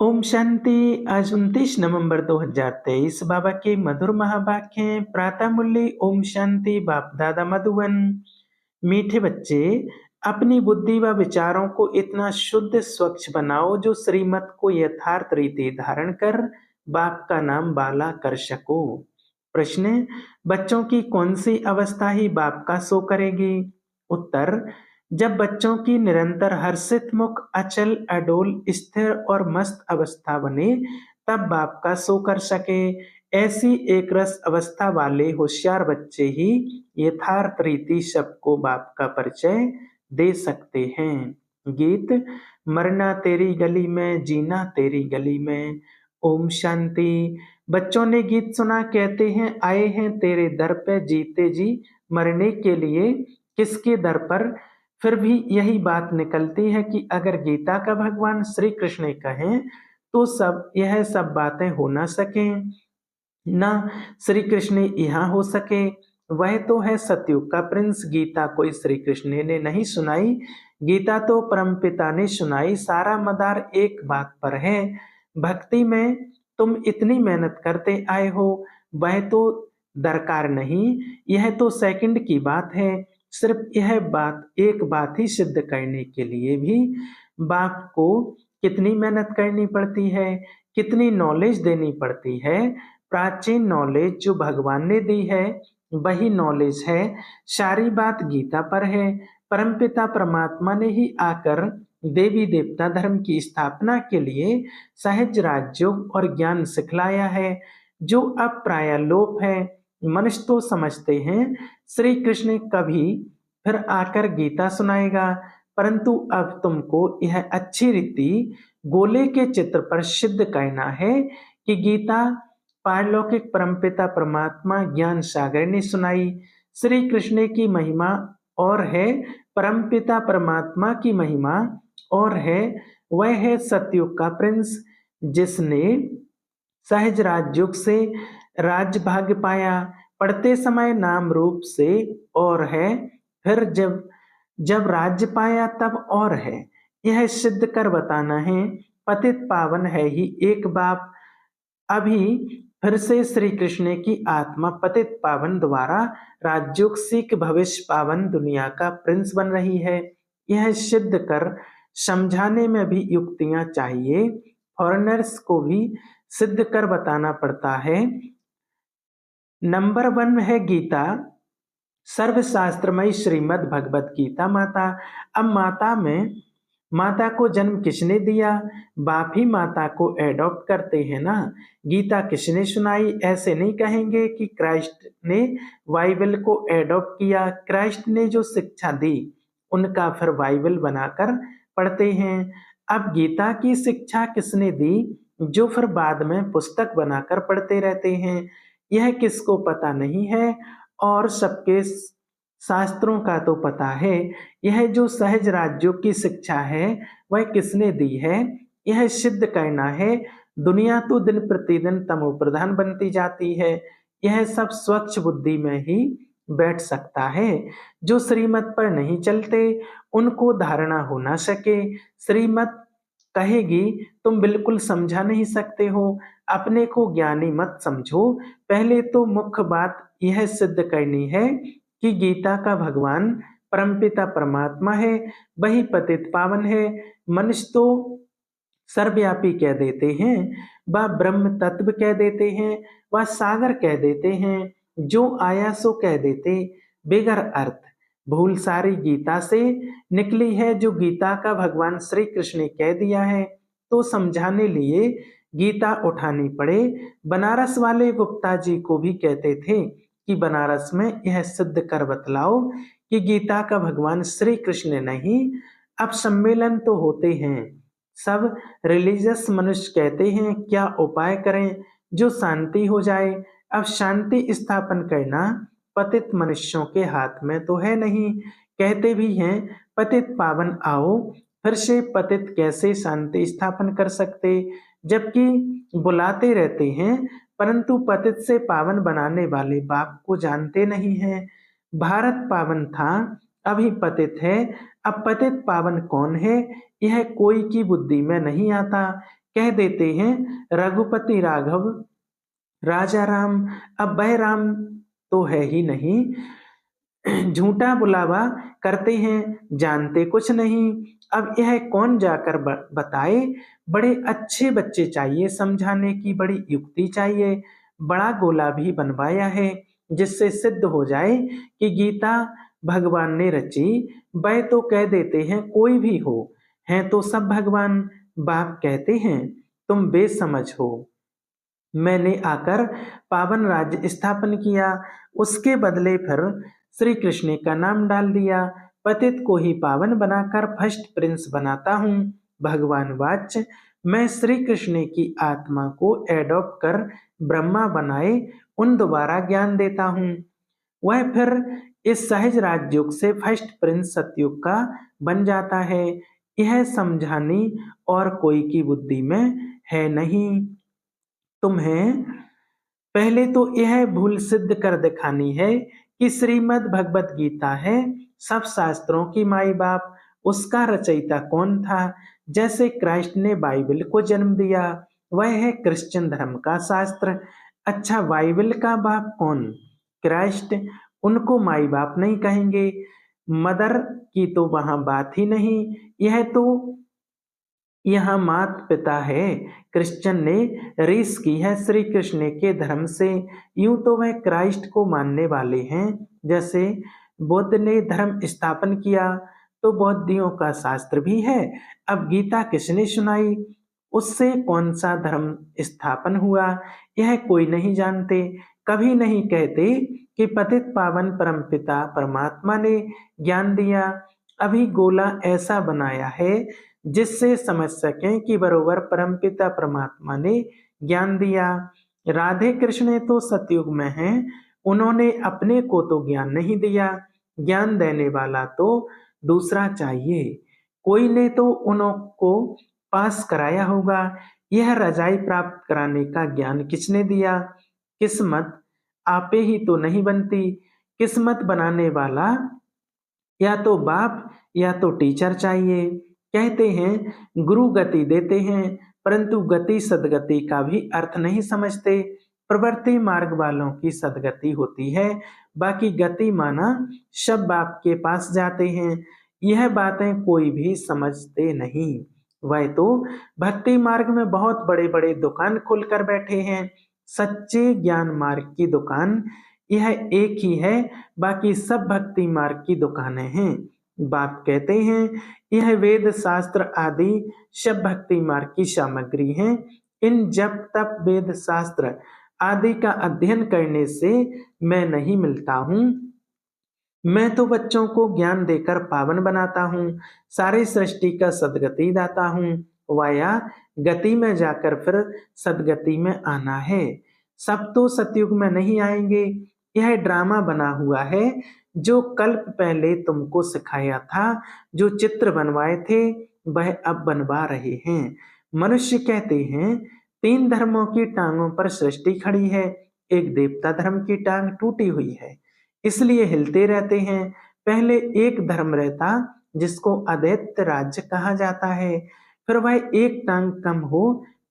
ओम शांति। आज 29 नवंबर 2023 बाबा के मधुर महावाक्य हैं। प्रातः मुरली। ओम शांति। बाप दादा मधुबन। मीठे बच्चे, अपनी बुद्धि व विचारों को इतना शुद्ध स्वच्छ बनाओ जो श्रीमत को यथार्थ रीति धारण कर बाप का नाम बाला कर सको। प्रश्न: बच्चों की कौन सी अवस्था ही बाप का सो करेगी? उत्तर: जब बच्चों की निरंतर हर्षित मुख अचल अडोल स्थिर और मस्त अवस्था बने, तब बाप का सो कर सके। ऐसी एक रस अवस्था वाले होशियार बच्चे ही यथार्थ रीति सबको बाप का परिचय दे सकते हैं। गीत: मरना तेरी गली में, जीना तेरी गली में। ओम शांति। बच्चों ने गीत सुना, कहते हैं आए हैं तेरे दर पे जीते जी मरने के लिए किसके दर पर। फिर भी यही बात निकलती है कि अगर गीता का भगवान श्री कृष्ण कहें तो यह सब बातें हो ना सकें, ना श्री कृष्ण यहाँ हो सके। वह तो है सतयुग का प्रिंस। गीता कोई श्री कृष्ण ने नहीं सुनाई, गीता तो परमपिता ने सुनाई। सारा मदार एक बात पर है, भक्ति में तुम इतनी मेहनत करते आए हो, वह तो दरकार नहीं। यह तो सेकंड की बात है। सिर्फ यह बात एक बात ही सिद्ध करने के लिए भी बाप को कितनी मेहनत करनी पड़ती है, कितनी नॉलेज देनी पड़ती है। प्राचीन नॉलेज जो भगवान ने दी है वही नॉलेज है। सारी बात गीता पर है। परमपिता परमात्मा ने ही आकर देवी देवता धर्म की स्थापना के लिए सहज राजयोग और ज्ञान सिखलाया है, जो अब प्राय लोप है। मनुष्य तो समझते हैं श्री कृष्ण कभी फिर आकर गीता सुनाएगा, परंतु अब तुमको यह अच्छी रीति गोले के चित्र पर सिद्ध करना है कि गीता पारलौकिक परमपिता परमात्मा ज्ञान सागर ने सुनाई। श्री कृष्ण की महिमा और है, परमपिता परमात्मा की महिमा और है। वह है सतयुग का प्रिंस, जिसने सहज राजयोग से राज्य भाग्य पाया, पढ़ते समय नाम रूप से और है, फिर जब जब राज्य पाया तब और है। यह सिद्ध कर बताना है। पतित पावन है ही एक बाप। अभी फिर से श्री कृष्ण की आत्मा पतित पावन द्वारा राजयोग सीख भविष्य पावन दुनिया का प्रिंस बन रही है। यह सिद्ध कर समझाने में भी युक्तियां चाहिए। फॉरेनर्स को भी सिद्ध कर बताना पड़ता है। नंबर 1 है गीता, सर्वशास्त्रमयी श्रीमद् भगवत गीता माता। अब माता को जन्म किसने दिया? बाप ही माता को एडॉप्ट करते हैं ना। गीता किसने सुनाई? ऐसे नहीं कहेंगे कि क्राइस्ट ने बाइबल को एडॉप्ट किया। क्राइस्ट ने जो शिक्षा दी उनका फिर बाइबल बनाकर पढ़ते हैं। अब गीता की शिक्षा किसने दी जो फिर बाद में पुस्तक बनाकर पढ़ते रहते हैं? यह किसको पता नहीं है, और सबके शास्त्रों का तो पता है। यह जो सहज राज्यों की शिक्षा है वह किसने दी है? यह सिद्ध करना है। दुनिया तो दिन प्रतिदिन तमो प्रधान बनती जाती है। यह सब स्वच्छ बुद्धि में ही बैठ सकता है। जो श्रीमत पर नहीं चलते उनको धारणा हो ना सके। श्रीमत कहेगी तुम बिल्कुल समझा नहीं सकते हो, अपने को ज्ञानी मत समझो। पहले तो मुख्य बात यह सिद्ध करनी है कि गीता का भगवान परमपिता परमात्मा है, वही पतित पावन है। मनुष्य तो सर्वव्यापी कह देते हैं, वह ब्रह्म तत्व कह देते हैं, वह सागर कह देते हैं, जो आया सो कह देते बेगर अर्थ। भूल सारी गीता से निकली है, जो गीता का भगवान श्री कृष्ण ने कह दिया है तो समझाने लिए गीता उठानी पड़े। बनारस वाले गुप्ता जी को भी कहते थे कि बनारस में यह सिद्ध कर बतलाओ कि गीता का भगवान श्री कृष्ण नहीं। अब सम्मेलन तो होते हैं, सब रिलीजियस मनुष्य कहते हैं क्या उपाय करें जो शांति हो जाए। अब शांति स्थापन करना पतित मनुष्यों के हाथ में तो है नहीं। कहते भी हैं पतित पावन आओ, फिर से पतित कैसे शांति स्थापन कर सकते, जबकि बुलाते रहते हैं, परंतु पतित से पावन बनाने वाले बाप को जानते नहीं हैं। भारत पावन था, अभी पतित है। अब पतित पावन कौन है यह कोई की बुद्धि में नहीं आता। कह देते हैं रघुपति राघव राजा राम। अब वह राम तो है ही नहीं, झूठा बुलावा करते हैं, जानते कुछ नहीं। अब यह कौन जाकर बताए। बड़े अच्छे बच्चे चाहिए, समझाने की बड़ी युक्ति चाहिए। बड़ा गोला भी बनवाया है जिससे सिद्ध हो जाए कि गीता भगवान ने रची। वह तो कह देते हैं कोई भी हो, हैं तो सब भगवान। बाप कहते हैं तुम बेसमझ हो, मैंने आकर पावन राज्य स्थापन किया, उसके बदले फिर श्री कृष्ण का नाम डाल दिया। पतित को ही पावन बनाकर फर्स्ट प्रिंस बनाता हूँ। भगवान वाच, मैं श्री कृष्ण की आत्मा को एडॉप्ट कर ब्रह्मा बनाए उन दोबारा ज्ञान देता हूँ। वह फिर इस सहज राजयोग से फर्स्ट प्रिंस सतयुग का बन जाता है। यह समझानी और कोई की बुद्धि में है नहीं। तुम्हें पहले तो यह भूल सिद्ध कर दिखानी है कि श्रीमद् भगवत गीता है सब शास्त्रों की माई बाप। उसका रचयिता कौन था? जैसे क्राइस्ट ने बाइबल को जन्म दिया, वह है क्रिश्चियन धर्म का शास्त्र। अच्छा, बाइबल का बाप कौन? क्राइस्ट। उनको माई बाप नहीं कहेंगे, मदर की तो वहां बात ही नहीं। यह तो यहाँ मात पिता है। क्रिश्चियन ने रीस की है श्री कृष्ण के धर्म से। यूं तो वह क्राइस्ट को मानने वाले हैं। जैसे बुद्ध ने धर्म स्थापन किया तो बौद्धियों का शास्त्र भी है। अब गीता किसने सुनाई? उससे कौन सा धर्म स्थापन हुआ यह कोई नहीं जानते। कभी नहीं कहते कि पतित पावन परमपिता परमात्मा ने ज्ञान दिया। अभी गोला ऐसा बनाया है जिससे समझ सकें कि बरोबर परमपिता परमात्मा ने ज्ञान दिया। राधे कृष्ण तो सतयुग में हैं, उन्होंने अपने को तो ज्ञान नहीं दिया। ज्ञान देने वाला तो दूसरा चाहिए, कोई ने तो उनको पास कराया होगा। यह रजाई प्राप्त कराने का ज्ञान किसने दिया? किस्मत आपे ही तो नहीं बनती। किस्मत बनाने वाला या तो बाप या तो टीचर चाहिए। कहते हैं गुरु गति देते हैं, परंतु गति सदगति का भी अर्थ नहीं समझते। प्रवृत्ति मार्ग वालों की सदगति होती है, बाकी गति माना सब बाप के पास जाते हैं। यह बातें कोई भी समझते नहीं। वह तो भक्ति मार्ग में बहुत बड़े बड़े दुकान खोलकर बैठे हैं। सच्चे ज्ञान मार्ग की दुकान यह एक ही है, बाकी सब भक्ति मार्ग की दुकानें हैं। बाप कहते हैं यह वेद शास्त्र आदि सब भक्ति मार्ग की सामग्री हैं। इन जप तप वेद शास्त्र आदि का अध्ययन करने से मैं नहीं मिलता हूँ। मैं तो बच्चों को ज्ञान देकर पावन बनाता हूँ, सारी सृष्टि का सदगति दाता हूँ। वाया गति में जाकर फिर सदगति में आना है। सब तो सतयुग में नहीं आएंगे। यह ड्रामा बना हुआ है जो कल्प पहले तुमको सिखाया था। जो चित्र बनवाए थे वह अब बनवा रहे हैं। मनुष्य कहते हैं 3 धर्मों की टांगों पर सृष्टि खड़ी है। एक देवता धर्म की टांग टूटी हुई है, इसलिए हिलते रहते हैं। पहले एक धर्म रहता जिसको अदैत्य राज्य कहा जाता है, फिर वह एक टांग कम हो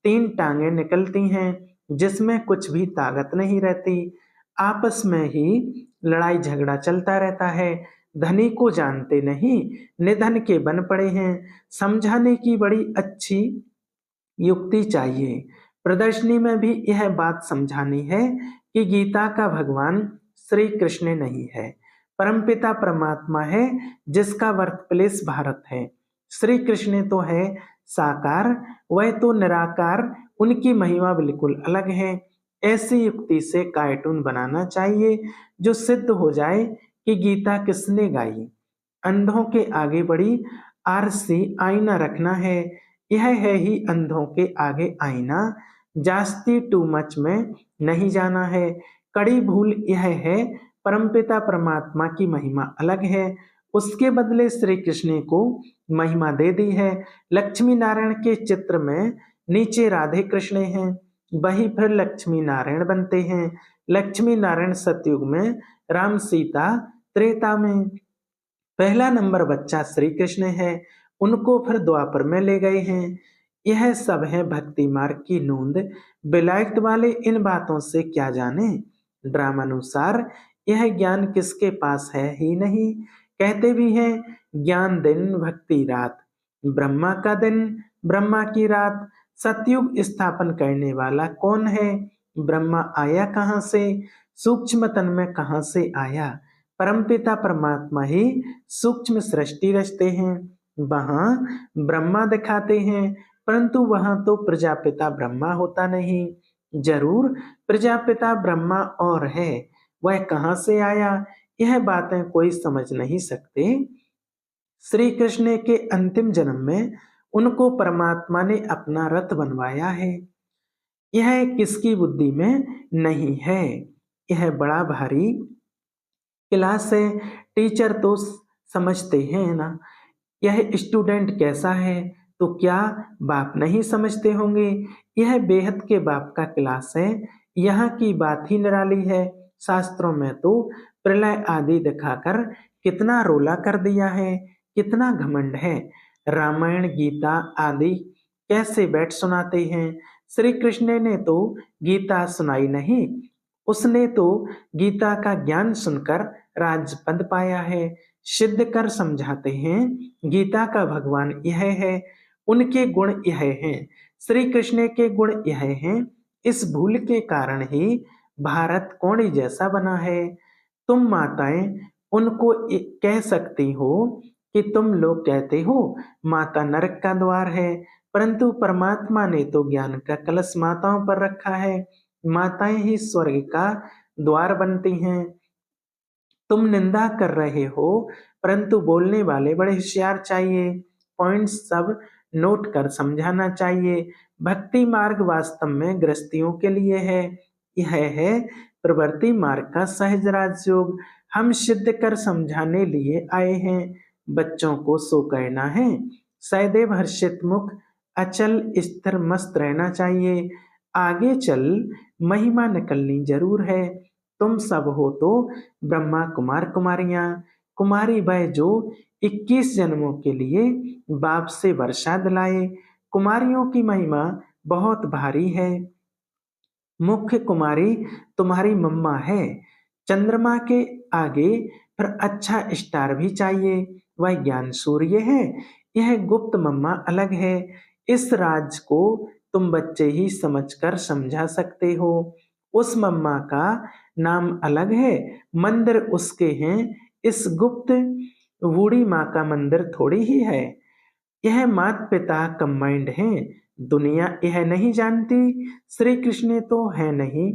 3 टांगे निकलती हैं जिसमें कुछ भी ताकत नहीं रहती। आपस में ही लड़ाई झगड़ा चलता रहता है। धनी को जानते नहीं, निधन के बन पड़े हैं। समझाने की बड़ी अच्छी युक्ति चाहिए। प्रदर्शनी में भी यह बात समझानी है कि गीता का भगवान श्री कृष्ण नहीं है, परमपिता परमात्मा है जिसका बर्थ प्लेस भारत है। श्री कृष्ण तो है साकार, वह तो निराकार, उनकी महिमा बिल्कुल अलग है। ऐसी युक्ति से कार्टून बनाना चाहिए जो सिद्ध हो जाए कि गीता किसने गाई। अंधों के आगे बड़ी आरसी आईना रखना है। यह है ही अंधों के आगे आईना, जास्ती टू मच में नहीं जाना है। कड़ी भूल यह है परमपिता परमात्मा की महिमा अलग है, उसके बदले श्री कृष्ण को महिमा दे दी है। लक्ष्मी नारायण के चित्र में नीचे राधे कृष्ण हैं, वही फिर लक्ष्मी नारायण बनते हैं। लक्ष्मी नारायण सतयुग में, राम सीता त्रेता में। पहला नंबर बच्चा श्री कृष्ण है, उनको फिर द्वापर में ले गए हैं। यह सब है भक्ति मार्ग की नूंद, बेलायत वाले इन बातों से क्या जाने। ड्रामानुसार यह ज्ञान किसके पास है ही नहीं। कहते भी हैं ज्ञान दिन भक्ति रात, ब्रह्मा का दिन ब्रह्मा की रात। सतयुग स्थापन करने वाला कौन है? ब्रह्मा आया कहाँ से? सूक्ष्म तन में कहाँ से आया? परमपिता परमात्मा ही सूक्ष्म सृष्टि रचते हैं, वहां ब्रह्मा दिखाते हैं, परंतु वहां तो प्रजापिता ब्रह्मा होता नहीं। जरूर प्रजापिता ब्रह्मा और है, वह कहाँ से आया? यह बातें कोई समझ नहीं सकते। श्री कृष्ण के अंतिम जन्म में उनको परमात्मा ने अपना रथ बनवाया है। यह किसकी बुद्धि में नहीं है। यह बड़ा भारी क्लास है, टीचर तो समझते हैं ना। यह स्टूडेंट कैसा है तो क्या बाप नहीं समझते होंगे। यह बेहद के बाप का क्लास है, यहाँ की बात ही निराली है। शास्त्रों में तो प्रलय आदि दिखाकर कितना रोला कर दिया है, कितना घमंड है। रामायण गीता आदि कैसे बैठ सुनाते हैं। श्री कृष्ण ने तो गीता सुनाई नहीं, उसने तो गीता का ज्ञान सुनकर राजपद पाया है। सिद्ध कर समझाते हैं गीता का भगवान यह है, उनके गुण यह हैं, श्री कृष्ण के गुण यह हैं। इस भूल के कारण ही भारत कोढ़ी जैसा बना है। तुम माताएं उनको कह सकती हो कि तुम लोग कहते हो माता नरक का द्वार है, परंतु परमात्मा ने तो ज्ञान का कलश माताओं पर रखा है। माताएं ही स्वर्ग का द्वार बनती हैं। तुम निंदा कर रहे हो, परंतु बोलने वाले बड़े होशियार चाहिए। पॉइंट्स सब नोट कर समझाना चाहिए। भक्ति मार्ग वास्तव में गृहस्थियों के लिए है। यह है प्रवृत्ति मार्ग का सहज राजयोग। हम सिद्ध कर समझाने लिए आए हैं। बच्चों को सो कहना है, सदैव हर्षित मुख अचल स्थिर मस्त रहना चाहिए। आगे चल महिमा निकलनी जरूर है। तुम सब हो तो ब्रह्मा कुमार कुमारियां, कुमारी वह जो 21 जन्मों के लिए बाप से वर्षा दिलाए। कुमारियों की महिमा बहुत भारी है। मुख्य कुमारी तुम्हारी मम्मा है। चंद्रमा के आगे फिर अच्छा स्टार भी चाहिए, वह ज्ञान सूर्य है। यह गुप्त मम्मा अलग है। इस राज को तुम बच्चे ही समझकर समझा सकते हो। उस मम्मा का नाम अलग है, मंदिर उसके हैं। इस गुप्त बूढ़ी माँ का मंदिर थोड़ी ही है। यह माता पिता कंबाइंड हैं। दुनिया यह नहीं जानती। श्री कृष्ण तो है नहीं,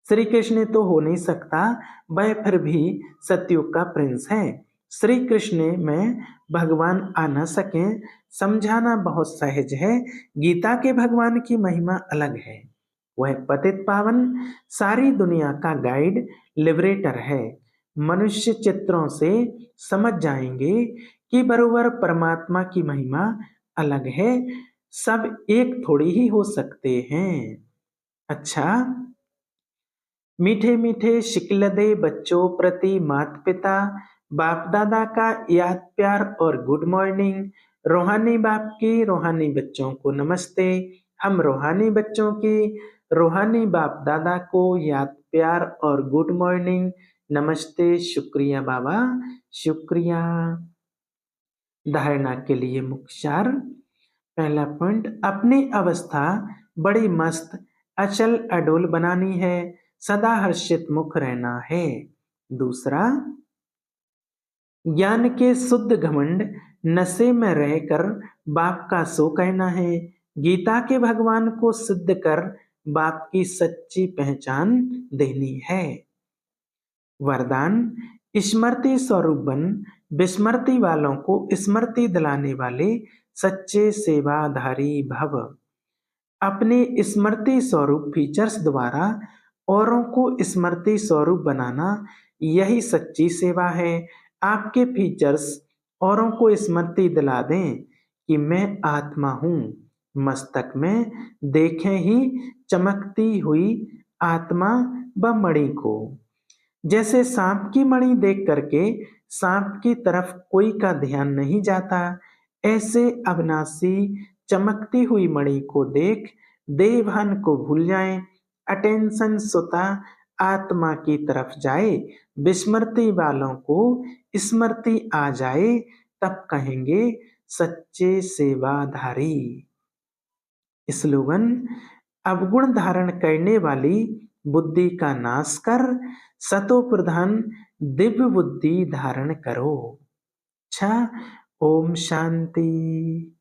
श्री कृष्ण तो हो नहीं सकता, वह फिर भी सतयुग का प्रिंस है। श्री कृष्ण में भगवान आ न सके, समझाना बहुत सहज है। गीता के भगवान की महिमा अलग है। वह पतित पावन सारी दुनिया का गाइड लिबरेटर है। मनुष्य चित्रों से समझ जाएंगे कि बरोबर परमात्मा की महिमा अलग है। सब एक थोड़ी ही हो सकते हैं। अच्छा, मीठे मीठे शिकलदे बच्चों प्रति माता पिता बाप दादा का याद प्यार और गुड मॉर्निंग। रूहानी बाप की रूहानी बच्चों को नमस्ते। हम रूहानी बच्चों की रूहानी बाप दादा को याद प्यार और गुड मॉर्निंग। नमस्ते, शुक्रिया बाबा, शुक्रिया। धारणा के लिए मुख्य सार। पहला पॉइंट, अपनी अवस्था बड़ी मस्त अचल अडोल बनानी है, सदा हर्षित मुख रहना है। दूसरा, ज्ञान के शुद्ध घमंड नशे में रहकर बाप का सो कहना है। गीता के भगवान को सिद्ध कर बाप की सच्ची पहचान देनी है। वरदान, स्मृति स्वरूप बन विस्मृति वालों को स्मृति दिलाने वाले सच्चे सेवाधारी भव। अपने स्मृति स्वरूप फीचर्स द्वारा औरों को स्मृति स्वरूप बनाना, यही सच्ची सेवा है। आपके फीचर्स औरों को स्मृति दिला दें कि मैं आत्मा हूँ। मस्तक में देखें ही चमकती हुई आत्मा व मणि को। जैसे सांप की मणि देख करके सांप की तरफ कोई का ध्यान नहीं जाता, ऐसे अविनाशी चमकती हुई मणि को देख देवहन को भूल जाएं, अटेंशन सुता आत्मा की तरफ जाए, विस्मृति वालों को स्मृति आ जाए, तब कहेंगे सच्चे सेवाधारी। स्लोगन: अवगुण धारण करने वाली बुद्धि का नाश कर सतो प्रधान दिव्य बुद्धि धारण करो। अच्छा, ओम शांति।